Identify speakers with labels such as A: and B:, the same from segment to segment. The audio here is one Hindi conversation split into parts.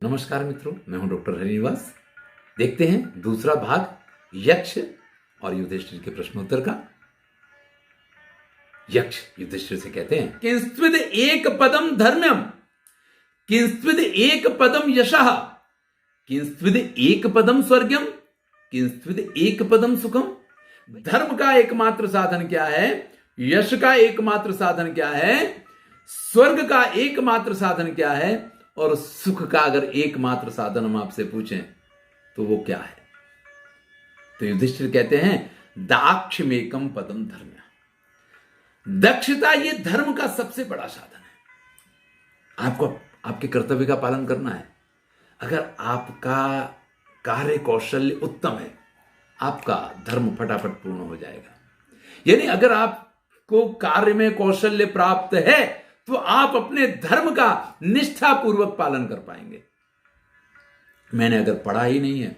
A: नमस्कार मित्रों, मैं हूं डॉक्टर हरिनिवास। देखते हैं दूसरा भाग यक्ष और युधिष्ठिर के प्रश्नोत्तर का। यक्ष युधिष्ठिर से कहते हैं, किंस्त्विद एक पदम धर्म्यम, किंस्त्विद एक पदम यशः, किंस्त्विद एक पदम स्वर्गम, किंस्त्विद एक पदम सुखम। धर्म का एकमात्र साधन क्या है, यश का एकमात्र साधन क्या है, स्वर्ग का एकमात्र साधन क्या है, और सुख का अगर एकमात्र साधन हम आपसे पूछें तो वो क्या है। तो युधिष्ठिर कहते हैं, दाक्षमेकम पदम धर्म। दक्षता ये धर्म का सबसे बड़ा साधन है। आपको आपके कर्तव्य का पालन करना है। अगर आपका कार्य कौशल्य उत्तम है, आपका धर्म फटाफट पूर्ण हो जाएगा। यानी अगर आपको कार्य में कौशल्य प्राप्त है तो आप अपने धर्म का निष्ठापूर्वक पालन कर पाएंगे। मैंने अगर पढ़ा ही नहीं है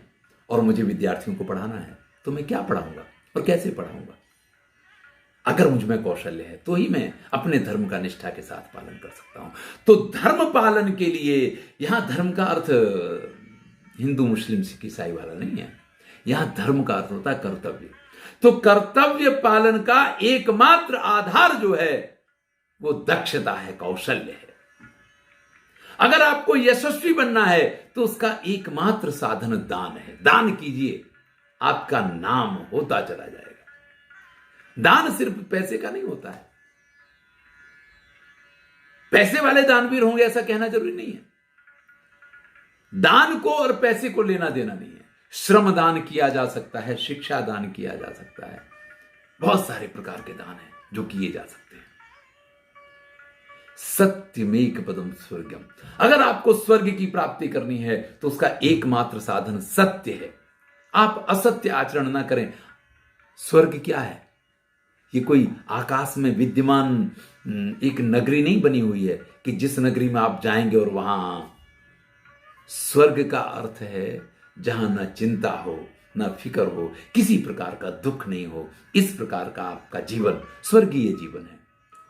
A: और मुझे विद्यार्थियों को पढ़ाना है तो मैं क्या पढ़ाऊंगा और कैसे पढ़ाऊंगा। अगर मुझ में कौशल्य है तो ही मैं अपने धर्म का निष्ठा के साथ पालन कर सकता हूं। तो धर्म पालन के लिए यहां धर्म का अर्थ हिंदू मुस्लिम सिख ईसाई वाला नहीं है। यहां धर्म का अर्थ होता है कर्तव्य। तो कर्तव्य पालन का एकमात्र आधार जो है वो दक्षता है, कौशल्य है। अगर आपको यशस्वी बनना है तो उसका एकमात्र साधन दान है। दान कीजिए, आपका नाम होता चला जाएगा। दान सिर्फ पैसे का नहीं होता है। पैसे वाले दानवीर होंगे ऐसा कहना जरूरी नहीं है। दान को और पैसे को लेना देना नहीं है। श्रम दान किया जा सकता है, शिक्षा दान किया जा सकता है, बहुत सारे प्रकार के दान हैं जो किए जा सकते हैं। सत्यमेक पदम स्वर्गम। अगर आपको स्वर्ग की प्राप्ति करनी है तो उसका एकमात्र साधन सत्य है। आप असत्य आचरण ना करें। स्वर्ग क्या है? ये कोई आकाश में विद्यमान एक नगरी नहीं बनी हुई है कि जिस नगरी में आप जाएंगे और वहां। स्वर्ग का अर्थ है जहां ना चिंता हो, ना फिक्र हो, किसी प्रकार का दुख नहीं हो। इस प्रकार का आपका जीवन स्वर्गीय जीवन है।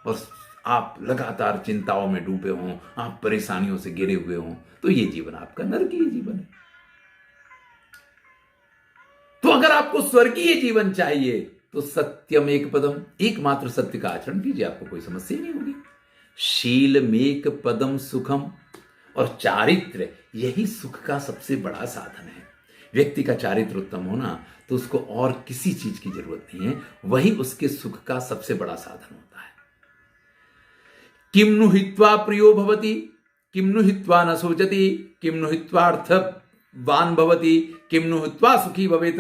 A: और आप लगातार चिंताओं में डूबे हों, आप परेशानियों से घिरे हुए हों, तो यह जीवन आपका नरकीय जीवन है। तो अगर आपको स्वर्गीय जीवन चाहिए तो सत्यम एक पदम, एकमात्र सत्य का आचरण कीजिए, आपको कोई समस्या नहीं होगी। शील मेक पदम सुखम। और चारित्र यही सुख का सबसे बड़ा साधन है। व्यक्ति का चारित्र उत्तम होना तो उसको और किसी चीज की जरूरत नहीं है, वही उसके सुख का सबसे बड़ा साधन होता है। किम नु हित्वा प्रियो भवति, किम नु हित्वा न शोचति, किम नु हित्वा अर्थवान भवति, किम नु हित्वा सुखी भवेत।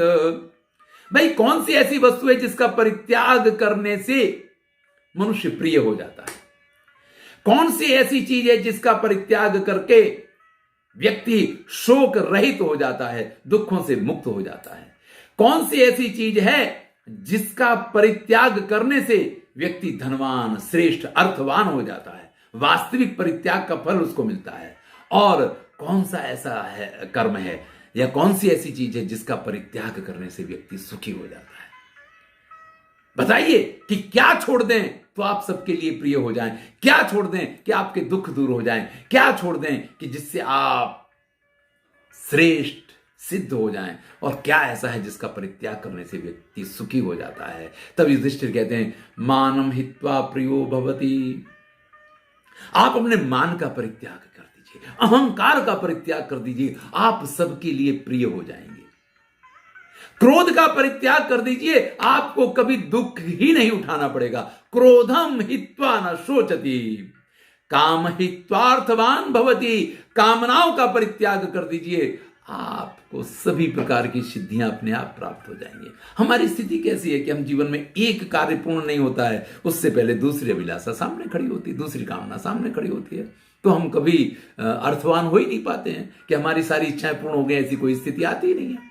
A: भाई कौन सी ऐसी वस्तु है जिसका परित्याग करने से मनुष्य प्रिय हो जाता है? कौन सी ऐसी चीज है जिसका परित्याग करके व्यक्ति शोक रहित हो जाता है, दुखों से मुक्त हो जाता है? कौन सी ऐसी चीज है जिसका परित्याग करने से व्यक्ति धनवान, श्रेष्ठ, अर्थवान हो जाता है? वास्तविक परित्याग का फल उसको मिलता है। और कौन सा ऐसा है कर्म है या कौन सी ऐसी चीज है जिसका परित्याग करने से व्यक्ति सुखी हो जाता है? बताइए कि क्या छोड़ दें तो आप सबके लिए प्रिय हो जाएं, क्या छोड़ दें कि आपके दुख दूर हो जाएं, क्या छोड़ दें कि जिससे आप श्रेष्ठ सिद्ध हो जाएं, और क्या ऐसा है जिसका परित्याग करने से व्यक्ति सुखी हो जाता है। तब युधिष्ठिर कहते हैं, मानम हित्वा प्रियो भवति। आप अपने मान का परित्याग कर दीजिए, अहंकार का परित्याग कर दीजिए, आप सबके लिए प्रिय हो जाएंगे। क्रोध का परित्याग कर दीजिए, आपको कभी दुख ही नहीं उठाना पड़ेगा। क्रोधम हित्वा न शोचति, काम हित्वार्थवान भवति। कामनाओं का परित्याग कर दीजिए, आपको सभी प्रकार की सिद्धियां अपने आप प्राप्त हो जाएंगी। हमारी स्थिति कैसी है कि हम जीवन में एक कार्य पूर्ण नहीं होता है, उससे पहले दूसरी अभिलाषा सामने खड़ी होती है, दूसरी कामना सामने खड़ी होती है। तो हम कभी अर्थवान हो ही नहीं पाते हैं कि हमारी सारी इच्छाएं पूर्ण हो गई, ऐसी कोई स्थिति आती ही नहीं है।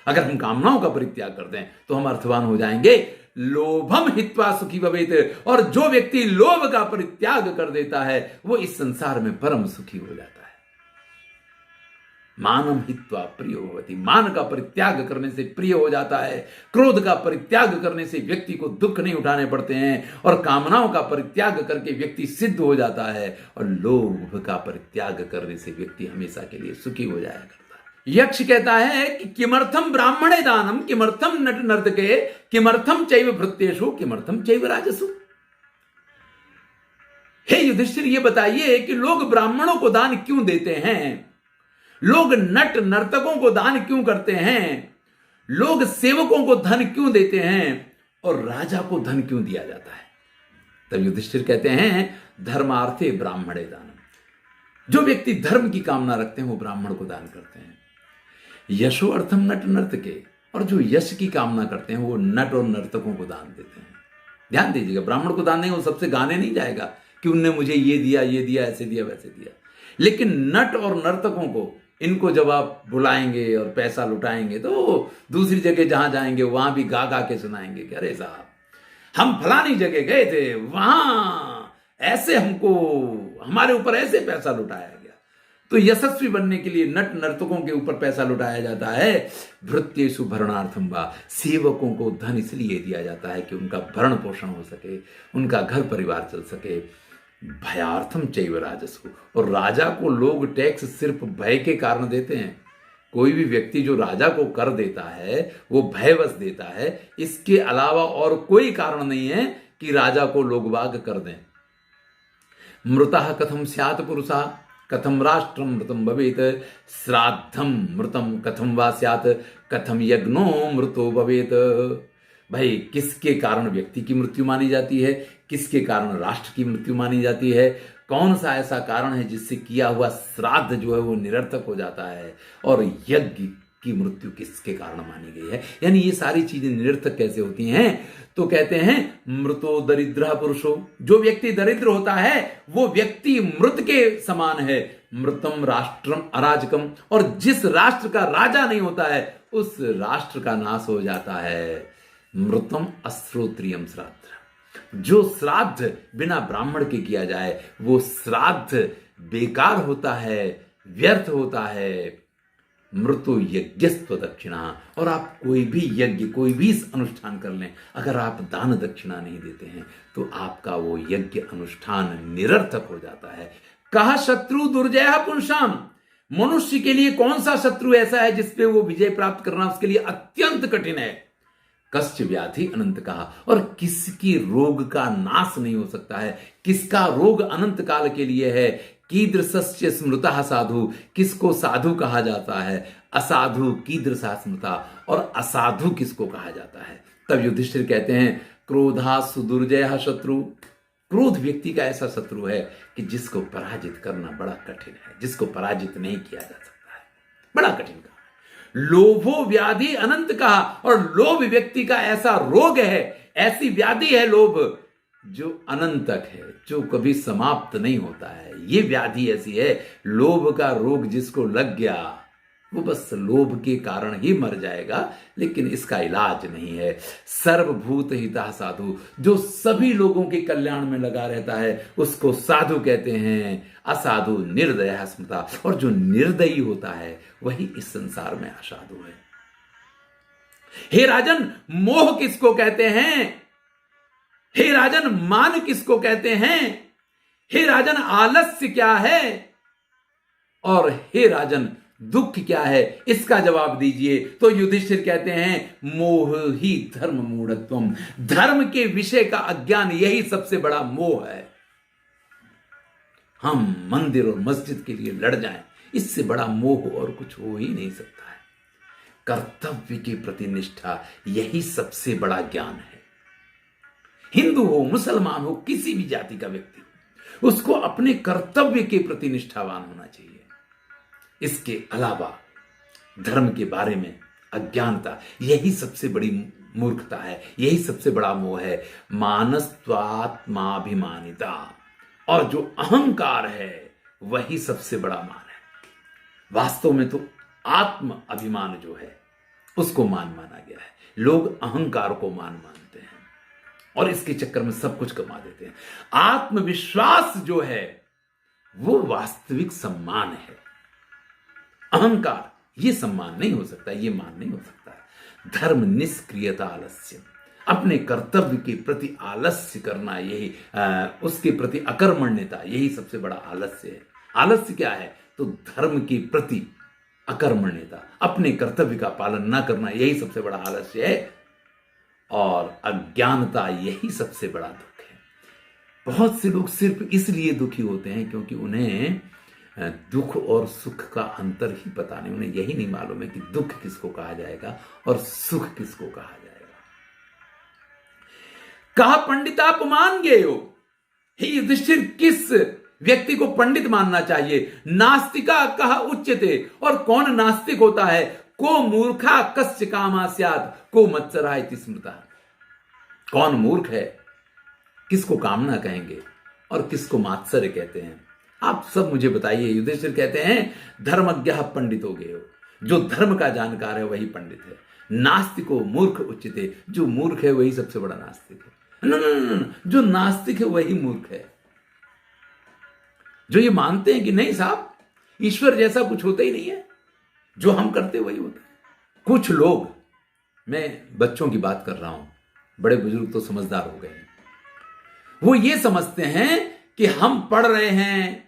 A: अगर हम कामनाओं का परित्याग कर दें तो हम अर्थवान हो जाएंगे। लोभम हित्वा सुखी भवेत। और जो व्यक्ति लोभ का परित्याग कर देता है वो इस संसार में परम सुखी हो जाता है। मानम हित्वा प्रियो भवति। मान का परित्याग करने से प्रिय हो जाता है, क्रोध का परित्याग करने से व्यक्ति को दुख नहीं उठाने पड़ते हैं, और कामनाओं का परित्याग करके व्यक्ति सिद्ध हो जाता है, और लोभ का परित्याग करने से व्यक्ति हमेशा के लिए सुखी हो जाया करता है। यक्ष कहता है कि किमर्थम ब्राह्मणे दानम, किमर्थम नट नर्तके, किमर्थम चैव भृत्येषु, किमर्थम चैव राजसु। हे युधिष्ठिर, ये बताइए कि लोग ब्राह्मणों को दान क्यों देते हैं, लोग नट नर्तकों को दान क्यों करते हैं, लोग सेवकों को धन क्यों देते हैं, और राजा को धन क्यों दिया जाता है। तब युधिष्ठिर कहते हैं धर्मार्थे ब्राह्मणे दानम। जो व्यक्ति धर्म की कामना रखते हैं वो ब्राह्मण को दान करते हैं। यशो अर्थम नट नर्तके, और जो यश की कामना करते हैं वो नट और नर्तकों को दान देते हैं। ध्यान दीजिएगा, ब्राह्मण को दान नहीं, वो सबसे गाने नहीं जाएगा कि उनने मुझे ये दिया, ऐसे दिया, वैसे दिया। लेकिन नट और नर्तकों को, इनको जब आप बुलाएंगे और पैसा लुटाएंगे तो दूसरी जगह जहां जाएंगे वहां भी गा गा के सुनाएंगे कि अरे साहब हम फलानी जगह गए थे, वहां ऐसे हमको, हमारे ऊपर ऐसे पैसा लुटाया गया। तो यशस्वी बनने के लिए नट नर्तकों के ऊपर पैसा लुटाया जाता है। भृत्येषु भरणार्थम वा, सेवकों को धन इसलिए दिया जाता है कि उनका भरण पोषण हो सके, उनका घर परिवार चल सके। भयार्थम चैव राजसु, और राजा को लोग टैक्स सिर्फ भय के कारण देते हैं। कोई भी व्यक्ति जो राजा को कर देता है वो भयवश देता है, इसके अलावा और कोई कारण नहीं है कि राजा को लोग बाग कर दें। मृतः कथम स्यात् पुरुषा, कथम राष्ट्रम मृतम भवेत, श्राद्धम मृतम कथम वा स्यात्, कथम यज्ञो मृतो भवेत। भाई किसके कारण व्यक्ति की मृत्यु मानी जाती है, किसके कारण राष्ट्र की मृत्यु मानी जाती है, कौन सा ऐसा कारण है जिससे किया हुआ श्राद्ध जो है वो निरर्थक हो जाता है, और यज्ञ की मृत्यु किसके कारण मानी गई है, यानी ये सारी चीजें निरर्थक कैसे होती हैं। तो कहते हैं मृतो दरिद्र पुरुषो, जो व्यक्ति दरिद्र होता है वो व्यक्ति मृत के समान है। मृतम राष्ट्रम अराजकम, और जिस राष्ट्र का राजा नहीं होता है उस राष्ट्र का नाश हो जाता है। मृतम अश्रोत्रियम श्राद्ध, जो श्राद्ध बिना ब्राह्मण के किया जाए वो श्राद्ध बेकार होता है, व्यर्थ होता है। मृतो यज्ञस्व दक्षिणा, और आप कोई भी यज्ञ, कोई भी अनुष्ठान कर लें, अगर आप दान दक्षिणा नहीं देते हैं तो आपका वो यज्ञ अनुष्ठान निरर्थक हो जाता है। कहा शत्रु दुर्जय पुंसाम, मनुष्य के लिए कौन सा शत्रु ऐसा है जिसपे वो विजय प्राप्त करना उसके लिए अत्यंत कठिन है। कश्च व्याधि अनंत कहा, और किसकी रोग का नाश नहीं हो सकता है, किसका रोग अनंत काल के लिए है। कीदृशस्य स्मृतः साधु, किसको साधु कहा जाता है, असाधु कीदृशा स्मृता, और असाधु किसको कहा जाता है। तब युधिष्ठिर कहते हैं क्रोधा सुदुर्जय शत्रु, क्रोध व्यक्ति का ऐसा शत्रु है कि जिसको पराजित करना बड़ा कठिन है, जिसको पराजित नहीं किया जा सकता है, बड़ा कठिन कहा। लोभो व्याधि अनंत कहा, और लोभ व्यक्ति का ऐसा रोग है, ऐसी व्याधि है लोभ जो अनंतक है, जो कभी समाप्त नहीं होता है। ये व्याधि ऐसी है, लोभ का रोग जिसको लग गया वो बस लोभ के कारण ही मर जाएगा, लेकिन इसका इलाज नहीं है। सर्वभूत हितः साधु, जो सभी लोगों के कल्याण में लगा रहता है उसको साधु कहते हैं। असाधु निर्दय स्मृता, और जो निर्दयी होता है वही इस संसार में असाधु है। हे राजन, मोह किसको कहते हैं, हे राजन मान किसको कहते हैं, हे राजन आलस्य क्या है, और हे राजन दुख क्या है, इसका जवाब दीजिए। तो युधिष्ठिर कहते हैं मोह ही धर्म मूढ़त्वम, धर्म के विषय का अज्ञान यही सबसे बड़ा मोह है। हम मंदिर और मस्जिद के लिए लड़ जाएं, इससे बड़ा मोह और कुछ हो ही नहीं सकता है। कर्तव्य के प्रति निष्ठा यही सबसे बड़ा ज्ञान है। हिंदू हो, मुसलमान हो, किसी भी जाति का व्यक्ति, उसको अपने कर्तव्य के प्रति निष्ठावान होना चाहिए। इसके अलावा धर्म के बारे में अज्ञानता यही सबसे बड़ी मूर्खता है, यही सबसे बड़ा मोह है। मानस्त्वात्माभिमानिता, और जो अहंकार है वही सबसे बड़ा मान है। वास्तव में तो आत्म अभिमान जो है उसको मान माना गया है। लोग अहंकार को मान मानते हैं और इसके चक्कर में सब कुछ कमा देते हैं। आत्मविश्वास जो है वो वास्तविक सम्मान है। अहंकार, ये सम्मान नहीं हो सकता, ये मान नहीं हो सकता। धर्म निष्क्रियता आलस्य, अपने कर्तव्य के प्रति आलस्य करना, यही उसके प्रति अकर्मण्यता, यही सबसे बड़ा आलस्य है। आलस्य क्या है? तो धर्म के प्रति अकर्मण्यता, अपने कर्तव्य का पालन ना करना, यही सबसे बड़ा आलस्य है। और अज्ञानता, यही सबसे बड़ा दुख है। बहुत से लोग सिर्फ इसलिए दुखी होते हैं क्योंकि उन्हें दुख और सुख का अंतर ही पता नहीं, उन्हें यही नहीं मालूम है कि दुख किसको कहा जाएगा और सुख किसको कहा जाएगा। कहा पंडितापमान ज्ञेयो, हे युधिष्ठिर, किस व्यक्ति को पंडित मानना चाहिए? नास्तिका कहा उच्यते, और कौन नास्तिक होता है? को मूर्खा कस्य कामा स्यात् को मत्सरा इति स्मृता। कौन मूर्ख है, किसको कामना कहेंगे और किसको मात्सर्य कहते हैं? आप सब मुझे बताइए। युधिष्ठिर कहते हैं धर्मज्ञः पंडितो ज्ञेयो, जो धर्म का जानकार है वही पंडित है। नास्तिको मूर्ख उच्यते, जो मूर्ख है वही सबसे बड़ा नास्तिक है। जो नास्तिक है वही मूर्ख है। जो ये मानते हैं कि नहीं साहब, ईश्वर जैसा कुछ होता ही नहीं है, जो हम करते वही होता है। कुछ लोग, मैं बच्चों की बात कर रहा हूं, बड़े बुजुर्ग तो समझदार हो गए हैं, वो ये समझते हैं कि हम पढ़ रहे हैं,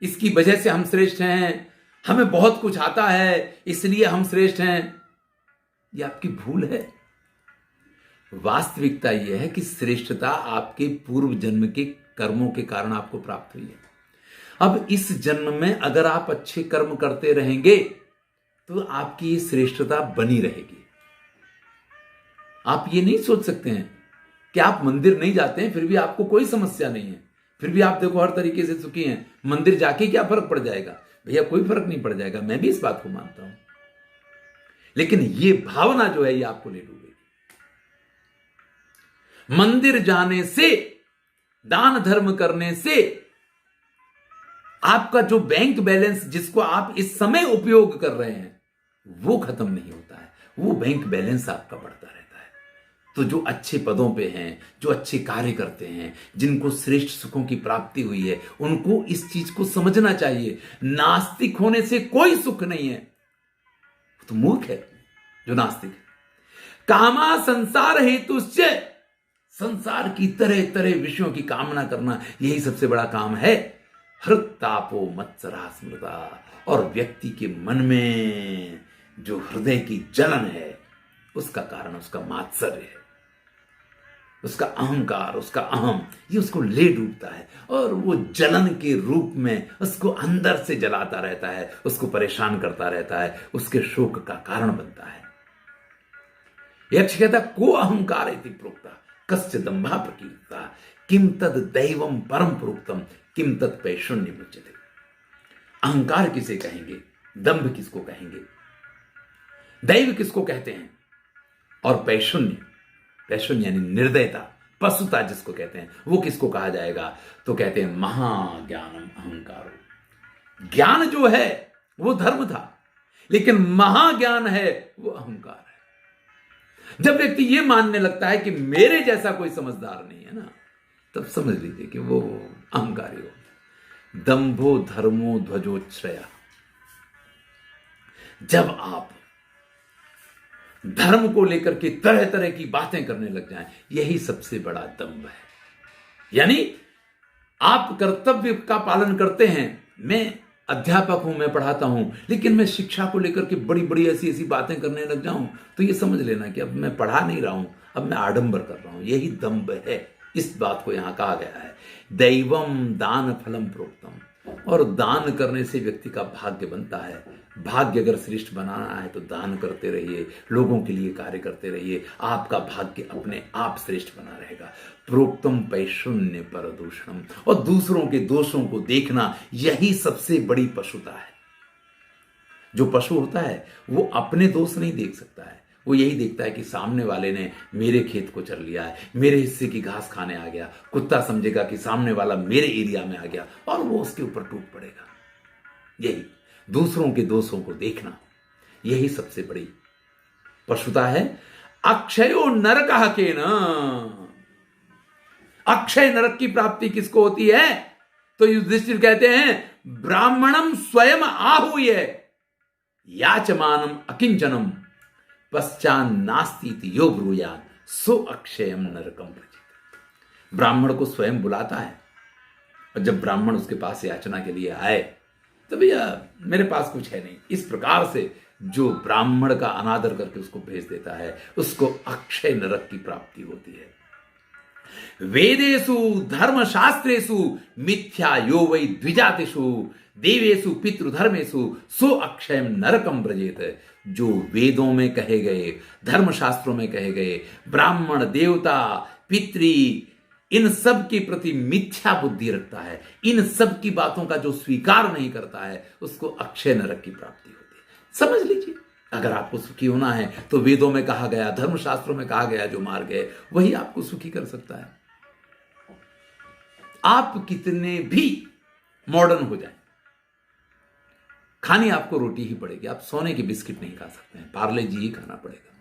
A: इसकी वजह से हम श्रेष्ठ हैं, हमें बहुत कुछ आता है इसलिए हम श्रेष्ठ हैं। यह आपकी भूल है। वास्तविकता यह है कि श्रेष्ठता आपके पूर्व जन्म के कर्मों के कारण आपको प्राप्त हुई है। अब इस जन्म में अगर आप अच्छे कर्म करते रहेंगे तो आपकी ये श्रेष्ठता बनी रहेगी। आप ये नहीं सोच सकते हैं कि आप मंदिर नहीं जाते हैं फिर भी आपको कोई समस्या नहीं है, फिर भी आप देखो हर तरीके से सुखी हैं, मंदिर जाके क्या फर्क पड़ जाएगा? भैया कोई फर्क नहीं पड़ जाएगा, मैं भी इस बात को मानता हूं, लेकिन ये भावना जो है ये आपको ले डूबेगी। मंदिर जाने से, दान धर्म करने से आपका जो बैंक बैलेंस जिसको आप इस समय उपयोग कर रहे हैं वो खत्म नहीं होता है, वो बैंक बैलेंस आपका बढ़ता रहता है। तो जो अच्छे पदों पे हैं, जो अच्छे कार्य करते हैं, जिनको श्रेष्ठ सुखों की प्राप्ति हुई है, उनको इस चीज को समझना चाहिए। नास्तिक होने से कोई सुख नहीं है, तो मूर्ख है जो नास्तिक है। कामा संसार हेतुश्च, संसार की तरह तरह विषयों की कामना करना, यही सबसे बड़ा काम है। हृतापो मत्सरा स्मृता, और व्यक्ति के मन में जो हृदय की जलन है उसका कारण उसका मात्सर्य है, उसका अहंकार, उसका अहम, ये उसको ले डूबता है और वो जलन के रूप में उसको अंदर से जलाता रहता है, उसको परेशान करता रहता है, उसके शोक का कारण बनता है। यक्ष कहता को अहंकार इति प्रोक्ता कस्य दंभा प्रकीर्ता किम तद दैवम परम प्रोक्तम किम तत् पैशून्य मुच्यते। अहंकार किसे कहेंगे, दंभ किसको कहेंगे, दैव किसको कहते हैं, और पैशून्य, पैशून्य यानी निर्दयता, पशुता जिसको कहते हैं, वो किसको कहा जाएगा? तो कहते हैं महाज्ञानम अहंकारो। ज्ञान जो है वो धर्म था, लेकिन महाज्ञान है वो अहंकार है। जब व्यक्ति ये मानने लगता है कि मेरे जैसा कोई समझदार नहीं है ना, तब समझ लीजिए कि वो अहंकारी हो। दंभो धर्मो ध्वजोच्छ्रया, जब आप धर्म को लेकर के तरह तरह की बातें करने लग जाएं, यही सबसे बड़ा दंभ है। यानी आप कर्तव्य का पालन करते हैं। मैं अध्यापक हूं, मैं पढ़ाता हूं, लेकिन मैं शिक्षा को लेकर के बड़ी बड़ी ऐसी ऐसी बातें करने लग जाऊं तो ये समझ लेना कि अब मैं पढ़ा नहीं रहा हूं, अब मैं आडंबर कर रहा हूं। यही दंभ है। इस बात को यहां कहा गया है दैवम दान फलम प्रोक्तम, और दान करने से व्यक्ति का भाग्य बनता है। भाग्य अगर श्रेष्ठ बनाना है तो दान करते रहिए, लोगों के लिए कार्य करते रहिए, आपका भाग्य अपने आप श्रेष्ठ बना रहेगा। प्रोक्तम पैशून्य पर दूषणम, और दूसरों के दोषों को देखना, यही सबसे बड़ी पशुता है। जो पशु होता है वो अपने दोष नहीं देख सकता है, वो यही देखता है कि सामने वाले ने मेरे खेत को चर लिया है, मेरे हिस्से की घास खाने आ गया। कुत्ता समझेगा कि सामने वाला मेरे एरिया में आ गया और वो उसके ऊपर टूट पड़ेगा। यही दूसरों के दोषों को देखना, यही सबसे बड़ी पशुता है। अक्षयो नरकः केन, अक्षय नरक की प्राप्ति किसको होती है? तो युधिष्ठिर कहते हैं ब्राह्मणम स्वयं आहूय याचमानम अकिंचनम पश्चान नास्ती यो ब्रूयान सो अक्षयम नरकम प्रजित। ब्राह्मण को स्वयं बुलाता है, और जब ब्राह्मण उसके पास याचना के लिए आए तो भैया मेरे पास कुछ है नहीं, इस प्रकार से जो ब्राह्मण का अनादर करके उसको भेज देता है उसको अक्षय नरक की प्राप्ति होती है। वेदेषु धर्मशास्त्रेषु मिथ्या यो वै द्विजातिषु देवेषु पितृधर्मेषु सो अक्षयम नरकम व्रजेत। जो वेदों में कहे गए, धर्मशास्त्रों में कहे गए, ब्राह्मण, देवता, पितृ, इन सब के प्रति मिथ्या बुद्धि रखता है, इन सब की बातों का जो स्वीकार नहीं करता है उसको अक्षय नरक की प्राप्ति होती है। समझ लीजिए, अगर आपको सुखी होना है तो वेदों में कहा गया, धर्मशास्त्रों में कहा गया जो मार्ग है वही आपको सुखी कर सकता है। आप कितने भी मॉडर्न हो जाएं, खानी आपको रोटी ही पड़ेगी। आप सोने के बिस्किट नहीं खा सकते हैं, पार्ले जी ही खाना पड़ेगा।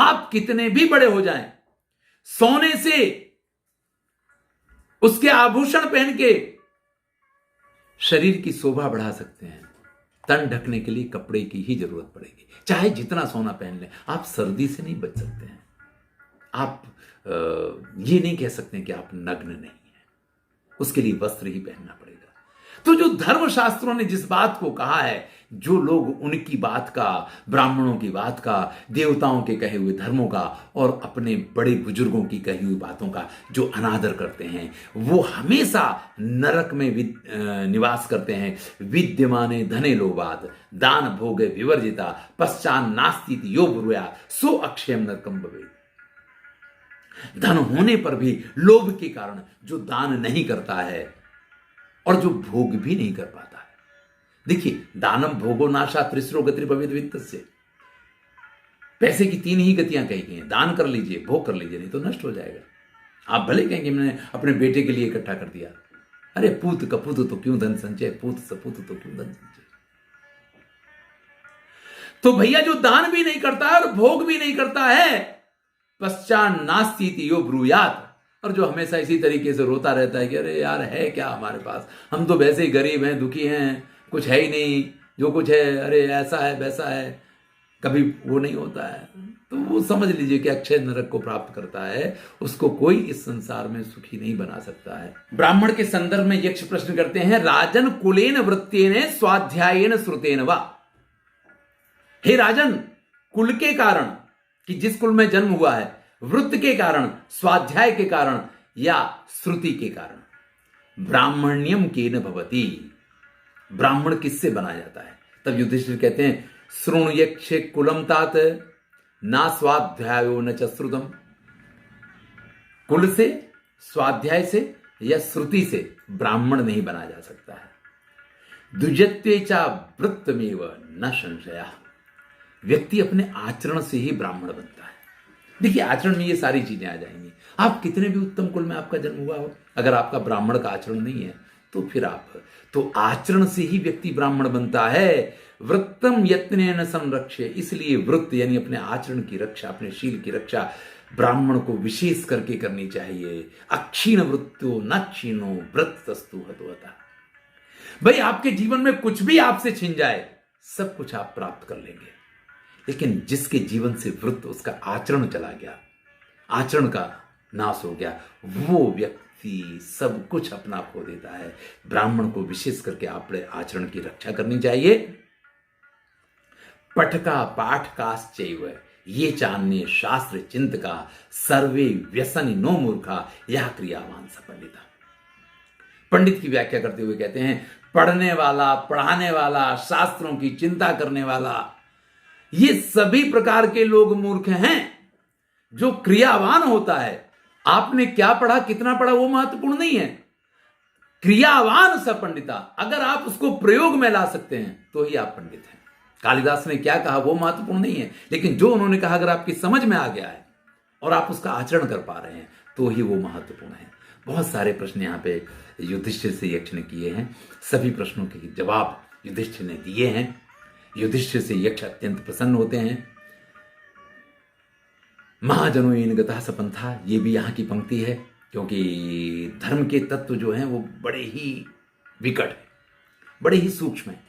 A: आप कितने भी बड़े हो जाएं, सोने से उसके आभूषण पहन के शरीर की शोभा बढ़ा सकते हैं, तन ढकने के लिए कपड़े की ही जरूरत पड़ेगी। चाहे जितना सोना पहन लें, आप सर्दी से नहीं बच सकते हैं। आप ये नहीं कह सकते कि आप नग्न नहीं हैं, उसके लिए वस्त्र ही पहनना पड़ेगा। तो जो धर्मशास्त्रों ने जिस बात को कहा है, जो लोग उनकी बात का, ब्राह्मणों की बात का, देवताओं के कहे हुए धर्मों का और अपने बड़े बुजुर्गों की कही हुई बातों का जो अनादर करते हैं, वो हमेशा नरक में निवास करते हैं। विद्यमाने धने लोभाद दान भोगे विवर्जिता पश्चान नास्ती यो ब्रूया सो अक्षयम नरकम भवेत्। धन होने पर भी लोभ के कारण जो दान नहीं करता है और जो भोग भी नहीं कर पाता है। देखिए, दानम भोगो नाशा त्रिस्रो गति भवेद वित्तस्य। पैसे की 3 ही गतियां कही गई हैं, दान कर लीजिए, भोग कर लीजिए, नहीं तो नष्ट हो जाएगा। आप भले कहेंगे मैंने अपने बेटे के लिए इकट्ठा कर दिया, अरे पूत कपूत तो क्यों धन संचय, पूत सपूत तो क्यों धन संचय। तो भैया जो दान भी नहीं करता है और भोग भी नहीं करता है, पश्चात नास्ती यो ब्रूयात, और जो हमेशा इसी तरीके से रोता रहता है कि अरे यार है क्या हमारे पास, हम तो वैसे ही गरीब हैं, दुखी हैं, कुछ है ही नहीं, जो कुछ है अरे ऐसा है वैसा है, कभी वो नहीं होता है, तो वो समझ लीजिए कि अक्षय नरक को प्राप्त करता है। उसको कोई इस संसार में सुखी नहीं बना सकता है। ब्राह्मण के संदर्भ में यक्ष प्रश्न करते हैं, राजन कुलेन वृत्तेन स्वाध्यायेन श्रुतेन वा। हे राजन, कुल के कारण कि जिस कुल में जन्म हुआ है, वृत्त के कारण, स्वाध्याय के कारण या श्रुति के कारण, ब्राह्मण्यम केन भवति, ब्राह्मण किससे बना जाता है। तब युधिष्ठिर कहते हैं, श्रृणु यक्षे कुलम तात ना स्वाध्यायो न च श्रुतम। कुल से, स्वाध्याय से या श्रुति से ब्राह्मण नहीं बना जा सकता है। द्विजत्वे चा वृत्तमेव न संशय। व्यक्ति अपने आचरण से ही ब्राह्मण बनता है। देखिए, आचरण में ये सारी चीजें आ जाएंगी। आप कितने भी उत्तम कुल में आपका जन्म हुआ हो, अगर आपका ब्राह्मण का आचरण नहीं है तो फिर आप, तो आचरण से ही व्यक्ति ब्राह्मण बनता है। वृत्तम यत्नेन संरक्ष्य, इसलिए वृत्त यानी अपने आचरण की रक्षा, अपने शील की रक्षा ब्राह्मण को विशेष करके करनी चाहिए। अक्षीण वृत्तो न क्षीणो वृत्तस्तु हतोहता। भाई, आपके जीवन में कुछ भी आपसे छिन जाए, सब कुछ आप प्राप्त कर लेंगे, लेकिन जिसके जीवन से वृत्त, उसका आचरण चला गया, आचरण का नाश हो गया, वो व्यक्ति सब कुछ अपना खो देता है। ब्राह्मण को विशेष करके अपने आचरण की रक्षा करनी चाहिए। पठका पाठकाश्चैव ये चान्य शास्त्र चिंतका सर्वे व्यसनी नो मूर्खा यह क्रियावान स पंडिता। पंडित की व्याख्या करते हुए कहते हैं, पढ़ने वाला, पढ़ाने वाला, शास्त्रों की चिंता करने वाला, ये सभी प्रकार के लोग मूर्ख हैं। जो क्रियावान होता है, आपने क्या पढ़ा, कितना पढ़ा, वो महत्वपूर्ण नहीं है। क्रियावान स पंडिता, अगर आप उसको प्रयोग में ला सकते हैं तो ही आप पंडित हैं। कालिदास ने क्या कहा वो महत्वपूर्ण नहीं है, लेकिन जो उन्होंने कहा अगर आपकी समझ में आ गया है और आप उसका आचरण कर पा रहे हैं तो ही वो महत्वपूर्ण है। बहुत सारे प्रश्न यहाँ पे युधिष्ठिर से यक्ष ने किए हैं, सभी प्रश्नों के जवाब युधिष्ठिर ने दिए हैं। युधिष्ठिर से यक्ष अत्यंत प्रसन्न होते हैं। महाजनो इन गतः सपंथा, ये भी यहाँ की पंक्ति है, क्योंकि धर्म के तत्व जो हैं वो बड़े ही विकट है, बड़े ही सूक्ष्म है।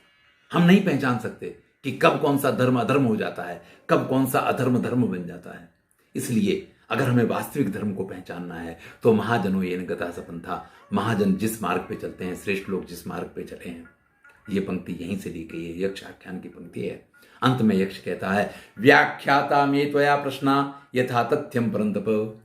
A: हम नहीं पहचान सकते कि कब कौन सा धर्म अधर्म हो जाता है, कब कौन सा अधर्म धर्म बन जाता है। इसलिए अगर हमें वास्तविक धर्म को पहचानना है तो महाजनों येन गतः स पंथा, महाजन जिस मार्ग पे चलते हैं, श्रेष्ठ लोग जिस मार्ग पे चले हैं, ये पंक्ति यहीं से ली गई है, यक्ष आख्यान की पंक्ति है। अंत में यक्ष कहता है, व्याख्याता में त्वया प्रश्ना यथा तथ्यम परंतप।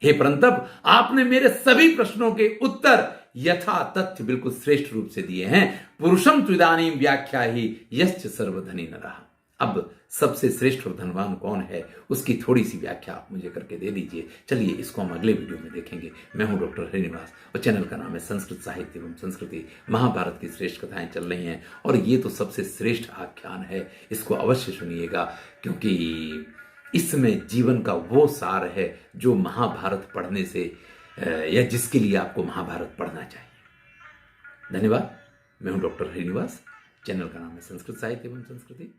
A: हे परंतप, आपने मेरे सभी प्रश्नों के उत्तर यथा तथ्य बिल्कुल श्रेष्ठ रूप से दिए हैं। पुरुषम त्विदानीम व्याख्या ही यश्च सर्वधनी नरः। अब सबसे श्रेष्ठ और धनवान कौन है, उसकी थोड़ी सी व्याख्या आप मुझे करके दे दीजिए। चलिए इसको हम अगले वीडियो में देखेंगे। मैं हूं डॉक्टर हरिनिवास और चैनल का नाम है संस्कृत साहित्य एवं संस्कृति। महाभारत की श्रेष्ठ कथाएं चल रही हैं और ये तो सबसे श्रेष्ठ आख्यान है, इसको अवश्य सुनिएगा, क्योंकि इसमें जीवन का वो सार है जो महाभारत पढ़ने से या जिसके लिए आपको महाभारत पढ़ना चाहिए। धन्यवाद। मैं हूं डॉक्टर हरिनिवास, चैनल का नाम है संस्कृत साहित्य एवं संस्कृति।